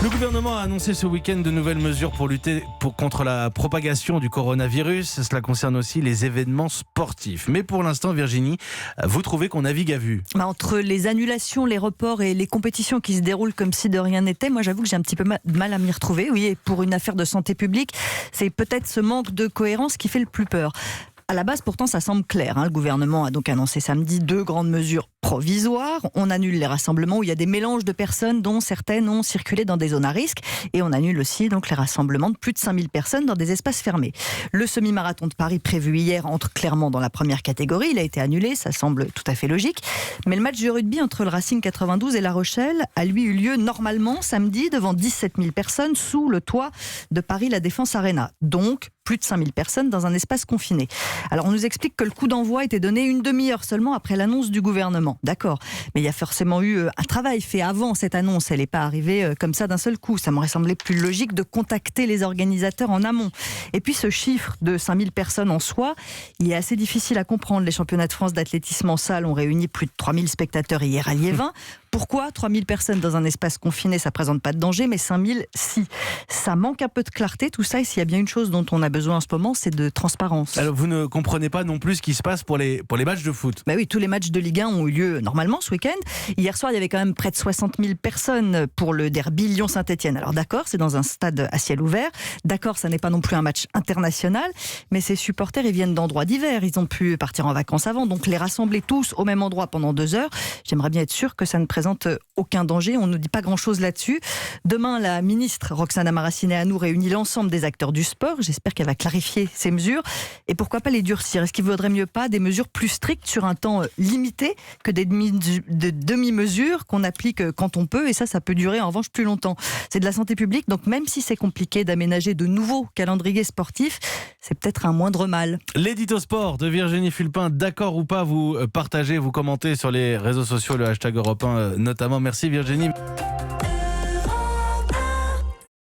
Le gouvernement a annoncé ce week-end de nouvelles mesures pour lutter contre la propagation du coronavirus. Cela concerne aussi les événements sportifs. Mais pour l'instant, Virginie, vous trouvez qu'on navigue à vue? Entre les annulations, les reports et les compétitions qui se déroulent comme si de rien n'était, moi j'avoue que j'ai un petit peu de mal à m'y retrouver. Oui, et pour une affaire de santé publique, c'est peut-être ce manque de cohérence qui fait le plus peur. À la base, pourtant, ça semble clair. Le gouvernement a donc annoncé samedi 2 grandes mesures provisoires. On annule les rassemblements où il y a des mélanges de personnes dont certaines ont circulé dans des zones à risque. Et on annule aussi donc les rassemblements de plus de 5000 personnes dans des espaces fermés. Le semi-marathon de Paris prévu hier entre clairement dans la première catégorie. Il a été annulé, ça semble tout à fait logique. Mais le match de rugby entre le Racing 92 et La Rochelle a lui eu lieu normalement samedi devant 17 000 personnes sous le toit de Paris La Défense Arena. Donc, plus de 5000 personnes dans un espace confiné. Alors on nous explique que le coup d'envoi était donné une demi-heure seulement après l'annonce du gouvernement. D'accord, mais il y a forcément eu un travail fait avant cette annonce. Elle n'est pas arrivée comme ça d'un seul coup. Ça m'aurait semblé plus logique de contacter les organisateurs en amont. Et puis ce chiffre de 5000 personnes en soi, il est assez difficile à comprendre. Les championnats de France d'athlétisme en salle ont réuni plus de 3000 spectateurs hier à Liévin. Pourquoi 3000 personnes dans un espace confiné, ça ne présente pas de danger, mais 5000, si. Ça manque un peu de clarté, tout ça, et s'il y a bien une chose dont on a besoin en ce moment, c'est de transparence. Alors vous ne comprenez pas non plus ce qui se passe pour les matchs de foot? Oui, tous les matchs de Ligue 1 ont eu lieu normalement ce week-end. Hier soir, il y avait quand même près de 60 000 personnes pour le derby Lyon-Saint-Etienne. Alors d'accord, c'est dans un stade à ciel ouvert. D'accord, ça n'est pas non plus un match international, mais ces supporters, ils viennent d'endroits divers. Ils ont pu partir en vacances avant, donc les rassembler tous au même endroit pendant 2 heures, j'aimerais bien être sûr que ça ne présente aucun danger. On ne nous dit pas grand-chose là-dessus. Demain, la ministre Roxana Maracineanu réunit l'ensemble des acteurs du sport. J'espère qu'elle va clarifier ces mesures. Et pourquoi pas les durcir? Est-ce qu'il ne vaudrait mieux pas des mesures plus strictes sur un temps limité que des demi-mesures qu'on applique quand on peut? Et ça peut durer en revanche plus longtemps. C'est de la santé publique, donc même si c'est compliqué d'aménager de nouveaux calendriers sportifs, c'est peut-être un moindre mal. L'édito sport de Virginie Fulpin, d'accord ou pas, vous partagez, vous commentez sur les réseaux sociaux, le hashtag Europe 1 notamment. Merci Virginie.